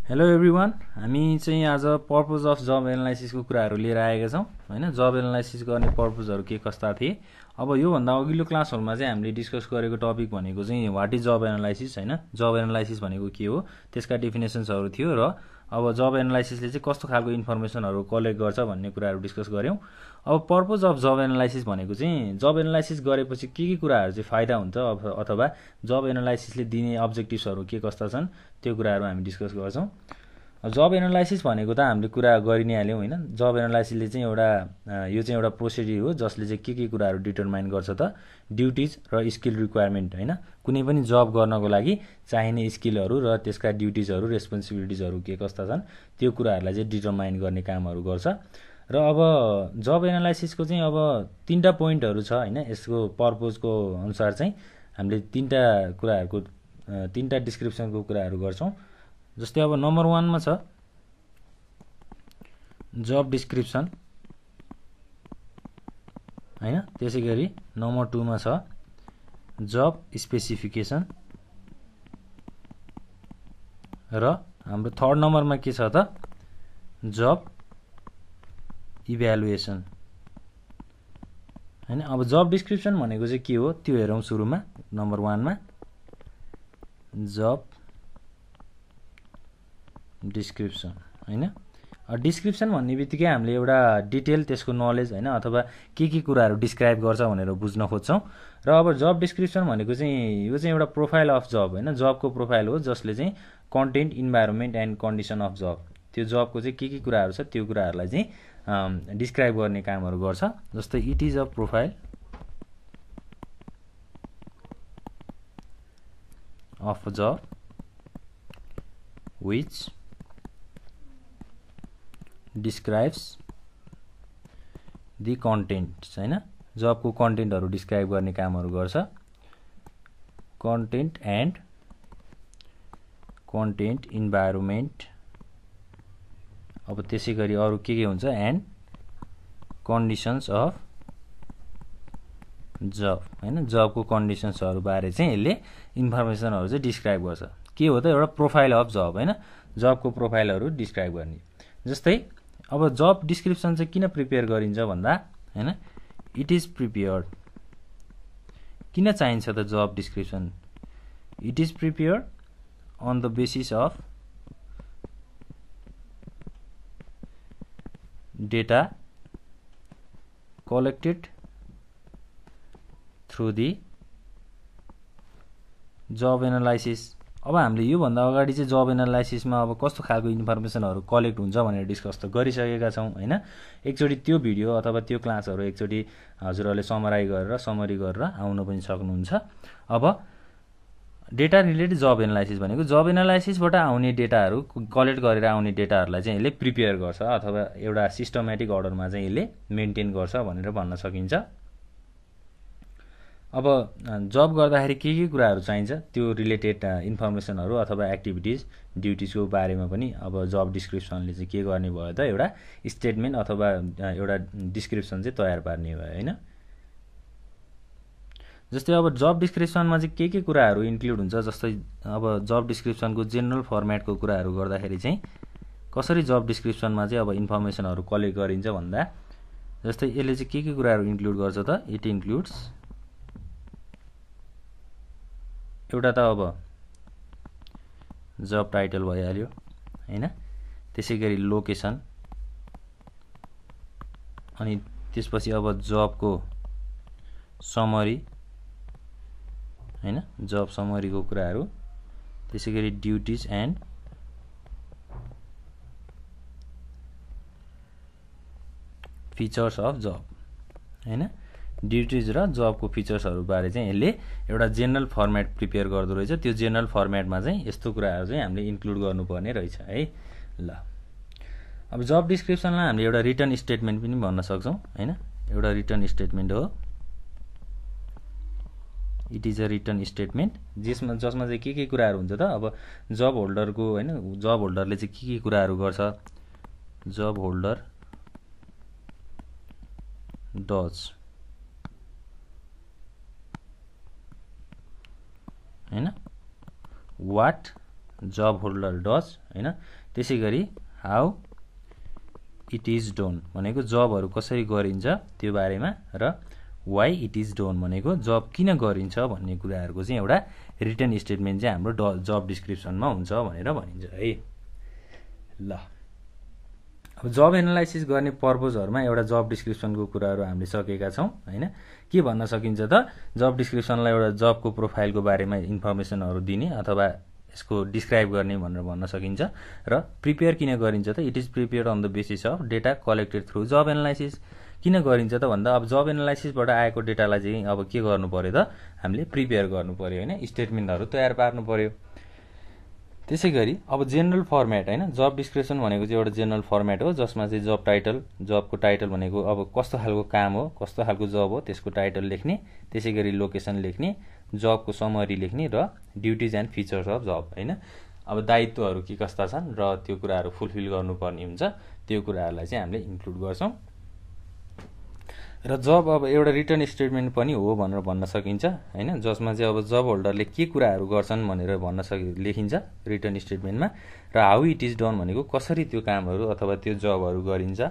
Hello everyone, हामी चाहिँ आज पर्पज अफ जब एनालाइसिसको कुराहरू लिएर आएका छौँ होइन। जब एनालाइसिस गर्ने पर्पजहरू के कस्ता थिए। अब योभन्दा अघिल्लो क्लासहरूमा चाहिँ हामीले डिस्कस गरेको टपिक भनेको चाहिँ वाट इज जब एनालाइसिस होइन। जब एनालाइसिस भनेको के हो, त्यसका डेफिनेसन्सहरू थियो र अब जब एनालाइसिसले चाहिँ कस्तो खालको इन्फर्मेसनहरू कलेक्ट गर्छ भन्ने कुराहरू डिस्कस गऱ्यौँ। अब पर्पज अफ जब एनालाइसिस भनेको चाहिँ जब एनालाइसिस गरेपछि के कुराहरू चाहिँ फाइदा हुन्छ अथवा जब एनालाइसिसले दिने अब्जेक्टिभ्सहरू के कस्ता छन् त्यो कुराहरू हामी डिस्कस गर्छौँ। जब एनालाइसिस भनेको त हामीले कुरा गरि नै हाल्यौँ होइन। जब एनालाइसिसले चाहिँ यो चाहिँ एउटा प्रोसिड्युर हो जसले चाहिँ के कुराहरू डिटरमाइन गर्छ त ड्युटिज र स्किल रिक्वायरमेन्ट होइन। कुनै पनि जब गर्नको लागि चाहिने स्किलहरू र त्यसका ड्युटिजहरू रेस्पोन्सिबिलिटिजहरू के कस्ता छन् त्यो कुराहरूलाई चाहिँ डिटरमाइन गर्ने कामहरू गर्छ। र अब जब एनालाइसिसको चाहिँ अब तीनटा पोइन्टहरू छ होइन। यसको पर्पजको अनुसार चाहिँ हामीले तीनटा डिस्क्रिप्सनको कुराहरू गर्छौँ। जस्तै अब नम्बर 1 मा छ जब डिस्क्रिप्सन होइन। त्यसै गरी नम्बर 2 मा छ जब स्पेसिफिकेसन र हाम्रो थर्ड नम्बरमा के छ त जब इभ्यालुएसन होइन। अब जब डिस्क्रिप्सन भनेको चाहिँ के हो त्यो हेरौँ। सुरुमा नम्बर 1 मा जब डिस्क्रिप्सन होइन। डिस्क्रिप्सन भन्ने बित्तिकै हामीले एउटा डिटेल त्यसको नलेज होइन अथवा के कुराहरू डिस्क्राइब गर्छ भनेर बुझ्न खोज्छौँ। र अब जब डिस्क्रिप्सन भनेको चाहिँ यो चाहिँ एउटा प्रोफाइल अफ जब होइन। जबको प्रोफाइल हो जसले चाहिँ content, environment and condition of job, त्यो जबको चाहिँ के कुराहरू छ त्यो कुराहरूलाई चाहिँ डिस्क्राइब गर्ने कामहरू गर्छ। जस्तै it is a profile of a job which describes the contents होइन। जबको कन्टेन्टहरू डिस्क्राइब गर्ने कामहरू गर्छ। कन्टेन्ट एन्ड कन्टेन्ट इन्भाइरोमेन्ट, अब त्यसै गरी अरू के हुन्छ एन्ड कन्डिसन्स अफ जब होइन। जबको कन्डिसन्सहरू बारे चाहिँ यसले इन्फर्मेसनहरू चाहिँ डिस्क्राइब गर्छ। के हो त एउटा प्रोफाइल अफ जब होइन। जबको प्रोफाइलहरू डिस्क्राइब गर्ने। जस्तै अब जब डिस्क्रिप्सन चाहिँ किन प्रिपेयर गरिन्छ भन्दा होइन, इट इज प्रिपेयर्ड। किन चाहिन्छ त job description? It is prepared on the basis of data collected through the job analysis. अब हामीले योभन्दा अगाडि चाहिँ जब एनालाइसिसमा अब कस्तो खालको इन्फर्मेसनहरू कलेक्ट हुन्छ भनेर डिस्कस त गरिसकेका छौँ होइन। एकचोटि त्यो भिडियो अथवा त्यो क्लासहरू एकचोटि हजुरहरूले समरी गरेर आउन पनि सक्नुहुन्छ। अब डेटा रिलेटेड जब एनालाइसिस भनेको जब एनालाइसिसबाट आउने डेटाहरू कलेक्ट गरेर आउने डेटाहरूलाई चाहिँ यसले प्रिपेयर गर्छ अथवा एउटा सिस्टमेटिक अर्डरमा चाहिँ यसले मेन्टेन गर्छ भनेर भन्न सकिन्छ। अब जब गर्दाखेरि के कुराहरू चाहिन्छ त्यो रिलेटेड इन्फर्मेसनहरू अथवा एक्टिभिटिज, ड्युटिजको बारेमा पनि अब जब डिस्क्रिप्सनले चाहिँ के गर्ने भयो त एउटा स्टेटमेन्ट अथवा एउटा डिस्क्रिप्सन चाहिँ तयार पार्ने भयो होइन। जस्तै अब जब डिस्क्रिप्सनमा चाहिँ के कुराहरू इन्क्लुड हुन्छ। जस्तै अब जब डिस्क्रिप्सनको जेनरल फर्मेटको कुराहरू गर्दाखेरि चाहिँ कसरी जब डिस्क्रिप्सनमा चाहिँ अब इन्फर्मेसनहरू कलेक्ट गरिन्छ भन्दा जस्तै यसले चाहिँ के कुराहरू इन्क्लुड गर्छ त इट इन्क्लुड्स एउटा त अब जब टाइटल भइहाल्यो होइन। त्यसै गरी लोकेसन, अनि त्यसपछि अब जबको समरी होइन, जब समरीको कुराहरू। त्यसै गरी duties and features of job होइन। ड्युटिज र जबको फिचर्सहरू बारे चाहिँ यसले एउटा जेनरल फर्मेट प्रिपेयर गर्दो रहेछ। त्यो जेनरल फर्मेटमा चाहिँ यस्तो कुराहरू चाहिँ हामीले इन्क्लुड गर्नुपर्ने रहेछ है। ल अब जब डिस्क्रिप्सनलाई हामीले एउटा रिटर्न स्टेटमेन्ट पनि भन्न सक्छौँ होइन। एउटा रिटर्न स्टेटमेन्ट हो, it is a return statement जसमा चाहिँ के कुराहरू हुन्छ त अब जब होल्डरको होइन। जब होल्डरले चाहिँ के कुराहरू गर्छ। जब होल्डर डज होइन, वाट जब होल्डर डज हैन। त्यसैगरी हाउ इट इज डन भनेको जबहरु कसरी गरिन्छ त्यो बारेमा, र वाइ इट इज डन भनेको जब किन गरिन्छ भन्ने कुराहरुको चाहिँ एउटा रिटन स्टेटमेन्ट चाहिँ हाम्रो जब डिस्क्रिप्सनमा हुन्छ भनेर भनिन्छ है। ल अब जब एनालाइसिस गर्ने पर्पजहरुमा एउटा जब डिस्क्रिप्सनको कुराहरु हामीले सकेका छौं हैन। के भन्न सकिन्छ त, जब डिस्क्रिप्सनलाई एउटा जबको प्रोफाइलको बारेमा इन्फर्मेसनहरु दिने अथवा यसको डिस्क्राइब गर्ने भनेर भन्न सकिन्छ। र प्रिपेयर किन गरिन्छ त, it is prepared on the basis of data collected through job analysis. किन गरिन्छ त भन्दा अब जब एनालाइसिसबाट आएको डेटालाई चाहिँ अब के गर्नु पर्यो त, हामीले प्रिपेयर गर्नु पर्यो हैन, स्टेटमेन्टहरु तयार पार्नु पर्यो। त्यसैगरी अब जेनरल फर्मेट हैन, जब डिस्क्रिप्सन भनेको चाहिँ एउटा जेनरल फर्मेट हो जसमा चाहिँ जब टाइटल, जबको टाइटल भनेको अब कस्तो खालको काम हो, कस्तो खालको जब हो त्यसको टाइटल लेख्ने, त्यसैगरी लोकेसन लेख्ने, जबको समरी लेख्ने र duties and features of job हैन। अब दायित्वहरु के कस्ता छन् र त्यो कुराहरु फुलफिल गर्नुपर्ने हुन्छ, त्यो कुराहरुलाई चाहिँ हामीले इन्क्लुड गर्छौं। र जब अब एउटा रिटर्न स्टेटमेन्ट पनि हो भनेर भन्न सकिन्छ हैन, जसमा चाहिँ अब जब होल्डरले के कुराहरु गर्छन् भनेर लेखिन्छ रिटर्न स्टेटमेन्टमा, र हाउ इट इज डन भनेको कसरी त्यो कामहरु अथवा त्यो जबहरु गरिन्छ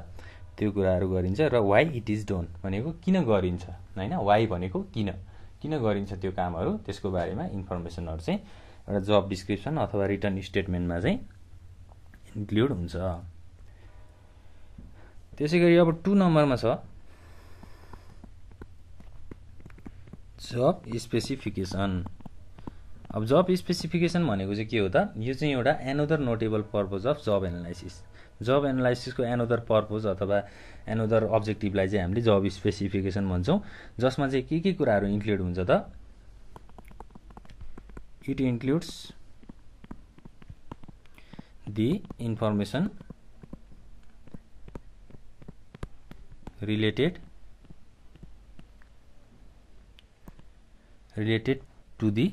त्यो कुराहरु गरिन्छ, र वाइ इट इज डन भनेको किन गरिन्छ हैन, वाइ भनेको किन गरिन्छ त्यो कामहरु त्यसको बारेमा इन्फर्मेसनहरु चाहिँ एउटा जब डिस्क्रिप्सन अथवा रिटर्न स्टेटमेन्टमा चाहिँ इन्क्लुड हुन्छ। त्यसैगरी अब 2 नम्बरमा छ जब स्पेसिफिकेसन। अब जब स्पेसिफिकेसन भनेको चाहिँ के हो त, यो चाहिँ एउटा another notable purpose of job analysis. Job एनालाइसिसको एनोदर पर्पज अथवा एनोदर अब्जेक्टिभलाई चाहिँ हामीले जब स्पेसिफिकेसन भन्छौं, जसमा चाहिँ के कुराहरु इन्क्लुड हुन्छ त, it includes the information related to the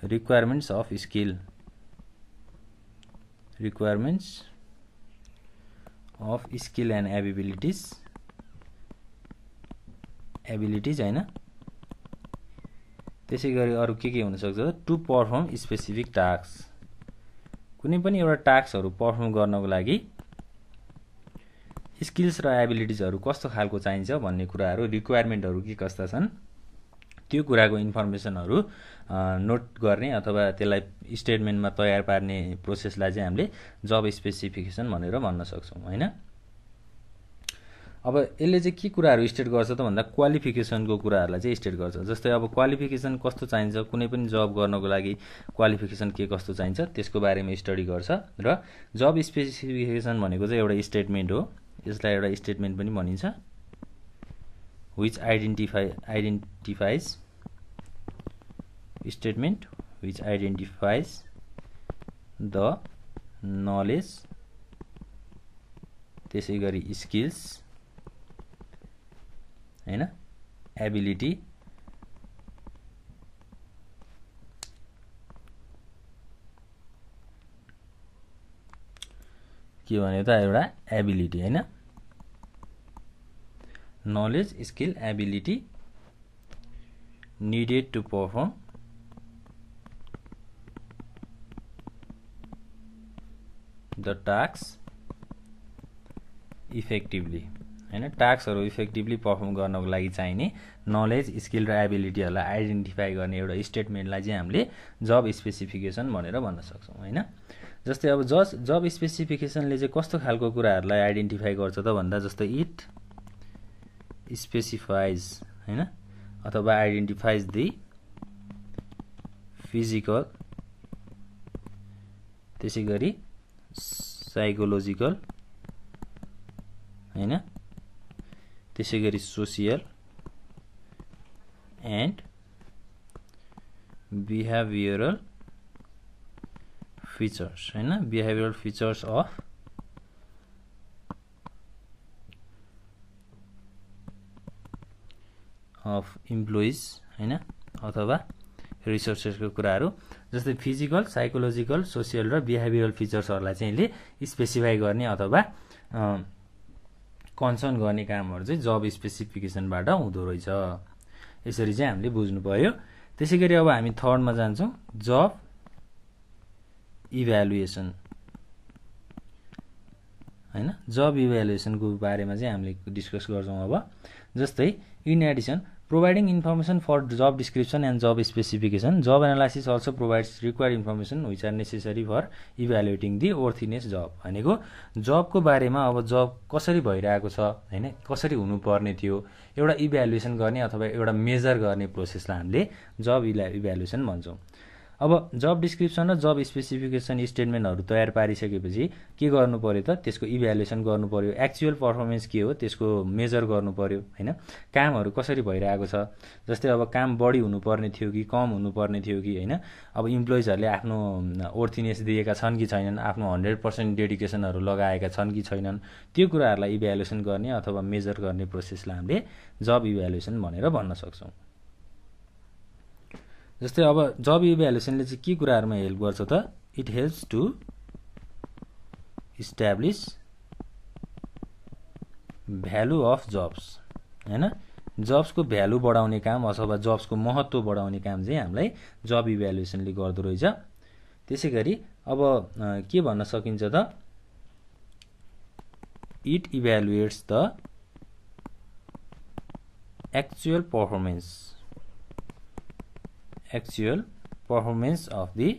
requirements of skill and abilities हैन। त्यसैगरी अरु के हुन सक्छ त, टु परफर्म स्पेसिफिक टास्क, कुनै पनि एउटा टास्कहरु परफर्म गर्नको लागि स्किल्स र एबिलिटिजहरु कस्तो खालको चाहिन्छ भन्ने कुराहरु, रिक्वायरमेन्टहरु के कस्ता छन् त्यो कुराको इन्फर्मेसनहरु नोट गर्ने अथवा त्यसलाई स्टेटमेन्टमा तयार पार्ने प्रोसेसलाई चाहिँ हामीले जब स्पेसिफिकेसन भनेर भन्न सक्छौं हैन। अब यसले चाहिँ के कुराहरु स्टेट गर्छ त भन्दा क्वालिफिकेसनको कुराहरुलाई चाहिँ स्टेट गर्छ। जस्तै अब क्वालिफिकेसन कस्तो चाहिन्छ, कुनै पनि जब गर्नको लागि क्वालिफिकेसन के कस्तो चाहिन्छ त्यसको बारेमा स्टडी गर्छ। र जब स्पेसिफिकेसन भनेको चाहिँ एउटा स्टेटमेन्ट हो, यसलाई एउटा स्टेटमेन्ट पनि भनिन्छ, which identifies the knowledge, त्यसैगरी स्किल्स हैन, एबिलिटी के भन्यो त, एउटा एबिलिटी हैन, knowledge, skill, ability needed to perform the tasks effectively हैन। टास्कहरु इफेक्टिभली परफर्म गर्नको लागि चाहिने नलेज, स्किल र एबिलिटीहरुलाई आइडेन्टिफाई गर्ने एउटा स्टेटमेन्टलाई चाहिँ हामीले जब स्पेसिफिकेसन भनेर भन्न सक्छौं हैन। जस्तै अब जब स्पेसिफिकेसनले चाहिँ कस्तो खालको कुराहरुलाई आइडेन्टिफाई गर्छ त भन्दा, जस्तै इट स्पेसिफाइज हैन अथवा आइडेन्टिफाइज द फिजिकल, त्यसैगरी साइकोलोजिकल हैन, त्यसैगरी सोशल एन्ड बिहेभियरल फिचर्स हैन, बिहेभियरल फिचर्स अफ इम्प्लोइज हैन अथवा रिसोर्सेसको कुराहरु। जस्तै फिजिकल, साइकोलोजिकल, सोशल र बिहेभियरल फिचर्सहरुलाई चाहिँ यसले स्पेसिफाई गर्ने अथवा कन्सर्न गर्ने कामहरु चाहिँ जब स्पेसिफिकेसनबाट हुँदो रहेछ। यसरी चाहिँ हामीले बुझ्नु पर्यो। त्यसैगरी अब हामी थर्डमा जान्छौँ, जब इभ्यालुएसन हैन। जब इभ्यालुएसनको बारेमा चाहिँ हामीले डिस्कस गर्छौँ अब। जस्तै in Edison providing information for job description and job specification, job analysis also provides required information which are necessary for evaluating the worthiness job। भनेको जबको बारेमा अब जब कसरी भइरहेको छ हैन, कसरी हुनुपर्ने थियो, एउटा इभ्यालुएसन गर्ने अथवा एउटा मेजर गर्ने प्रोसेसलाई हामीले जब इभ्यालुएसन भन्छौँ। अब जब डिस्क्रिप्सन र जब स्पेसिफिकेसन स्टेटमेन्टहरु तयार पारिसकेपछि के गर्नु पर्यो त, त्यसको इभ्यालुएसन गर्नु पर्यो। एक्चुअल परफर्मेन्स के हो त्यसको मेजर गर्नु पर्यो हैन। कामहरु कसरी भइरहेको छ, जस्तै अब काम बढी हुनुपर्ने थियो कि कम हुनुपर्ने थियो कि हैन। अब इम्प्लोइजहरुले आफ्नो वर्थीनेस दिएका छन् कि छैनन्, आफ्नो 100% डेडिकेसनहरु लगाएका छन् कि छैनन्, त्यो कुराहरुलाई इभ्यालुएसन गर्ने अथवा मेजर गर्ने प्रोसेसलाई हामीले जब इभ्यालुएसन भनेर भन्न सक्छौं। जस्तै अब जब इभ्यालुएसनले चाहिँ के कुराहरुमा हेल्प गर्छ त, it helps to establish value of jobs हैन। जब्सको भ्यालु बढाउने काम अथवा जब्सको महत्व बढाउने काम चाहिँ हामीलाई जब इभ्यालुएसनले गर्दो रहेछ। त्यसैगरी अब के भन्न सकिन्छ त, it evaluates the actual performance of the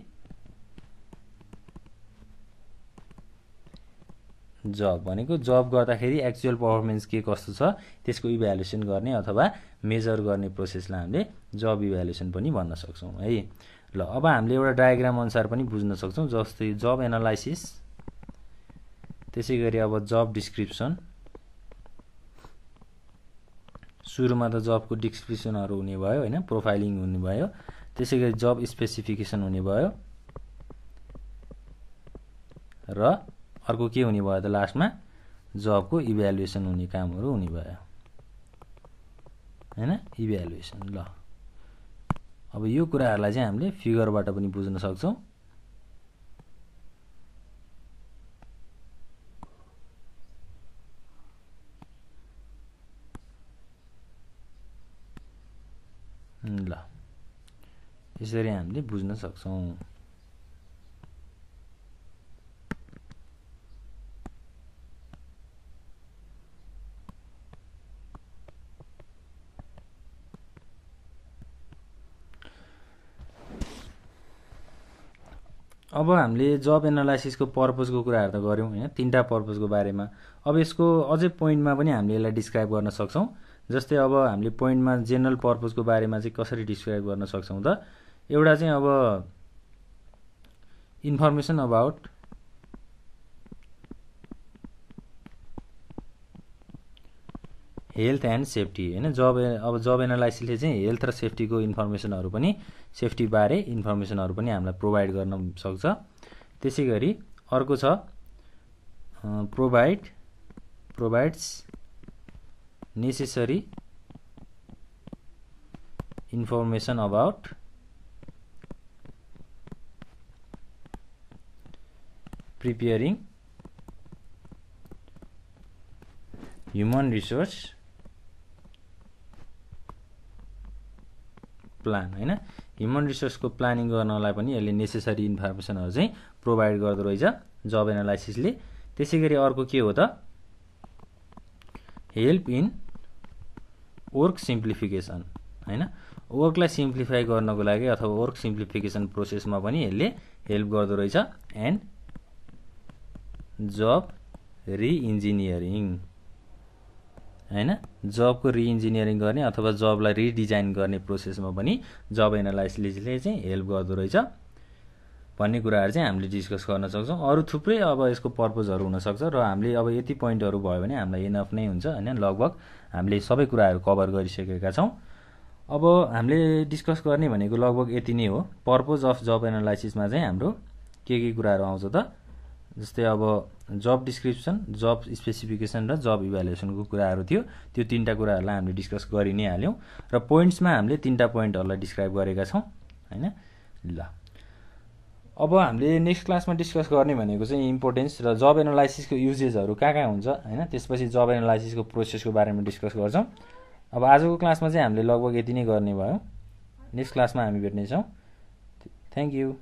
job. भनेको जब गर्दाखेरि एक्चुअल परफर्मेन्स के कस्तो छ त्यसको इभ्यालुएसन गर्ने अथवा मेजर गर्ने प्रोसेसलाई हामीले जब इभ्यालुएसन पनि भन्न सक्छौं है। ल अब हामीले एउटा डायग्राम अनुसार पनि बुझ्न सक्छौं। जस्तै जब एनालाइसिस, त्यसैगरी अब जब डिस्क्रिप्सन, सुरुमा त जबको डिस्क्रिप्सनहरु हुने भयो हैन, प्रोफाइलिङ हुने भयो। त्यसैगरी जब स्पेसिफिकेसन हुने भयो र अर्को के हुने भयो त लास्टमा जबको इभ्यालुएसन हुने कामहरु हुने भयो हैन, इभ्यालुएसन। ल अब यो कुराहरुलाई चाहिँ हामीले फिगरबाट पनि बुझ्न सक्छौं। ल यसरी हामीले बुझ्न सक्छौं। अब हामीले जब एनालाइसिसको पर्पजको कुराहरु त गर्यौं हैन, तीनटा पर्पजको बारेमा। अब यसको अझै पोइन्टमा पनि हामीले यसलाई डिस्क्राइब गर्न सक्छौं। जस्तै अब हामीले पोइन्टमा जेनरल पर्पजको बारेमा चाहिँ कसरी डिस्क्राइब गर्न सक्छौं त, एउटा चाहिँ अब information about health and safety हैन। अब जब एनालाइसिसले चाहिँ हेल्थ र सेफ्टीको इन्फर्मेसनहरु पनि, सेफ्टी बारे इन्फर्मेसनहरु पनि हामीलाई प्रोभाइड गर्न सक्छ। त्यसैगरी अर्को छ provides necessary information about preparing human resource plan हैन। ह्युमन रिसोर्सको प्लानिङ गर्नलाई पनि यसले नेसेसरी इन्फर्मेसनहरु चाहिँ प्रोभाइड गर्दो रहेछ जब एनालाइसिसले। त्यसैगरी अर्को के हो त, हेल्प इन वर्क सिम्प्लिफिकेसन हैन। वर्कलाई सिम्प्लिफाई गर्नको लागि अथवा वर्क सिम्प्लिफिकेसन प्रोसेसमा पनि यसले हेल्प गर्दो रहेछ। एन्ड जब रिइन्जिनियरिङ हैन, जबको रिइन्जिनियरिङ गर्ने अथवा जबलाई रिडिजाइन गर्ने प्रोसेसमा पनि जब एनालाइसिसले चाहिँ हेल्प गर्दो रहेछ भन्ने कुराहरु चाहिँ हामीले डिस्कस गर्न सक्छौं। अरु थुप्रै अब यसको पर्पजहरु हुन सक्छ र हामीले अब यति पोइन्टहरु भयो भने हामीलाई इनफ नै हुन्छ हैन। लगभग हामीले सबै कुराहरु कभर गरिसकेका छौं। अब हामीले डिस्कस गर्ने भनेको लगभग यति नै हो। पर्पज अफ जब एनालाइसिसमा चाहिँ हाम्रो के कुराहरु आउँछ त, जस्तै अब जब डिस्क्रिप्सन, जब स्पेसिफिकेसन र जब इभ्यालुएसनको कुराहरु थियो। त्यो तीनटा कुराहरुलाई हामीले डिस्कस गरि नै हाल्यौं र पोइन्ट्समा हामीले तीनटा पोइन्टहरुलाई डिस्क्राइब गरेका छौं हैन। ल अब हामीले नेक्स्ट क्लासमा डिस्कस गर्ने भनेको चाहिँ इम्पोर्टेन्स र जब एनालाइसिसको युजेसहरु कहाँ हुन्छ हैन। त्यसपछि जब एनालाइसिसको प्रोसेसको बारेमा डिस्कस गर्छौं। अब आजको क्लासमा चाहिँ हामीले लगभग यति नै गर्ने भयो। नेक्स्ट क्लासमा हामी भेट्नेछौँ। Thank you.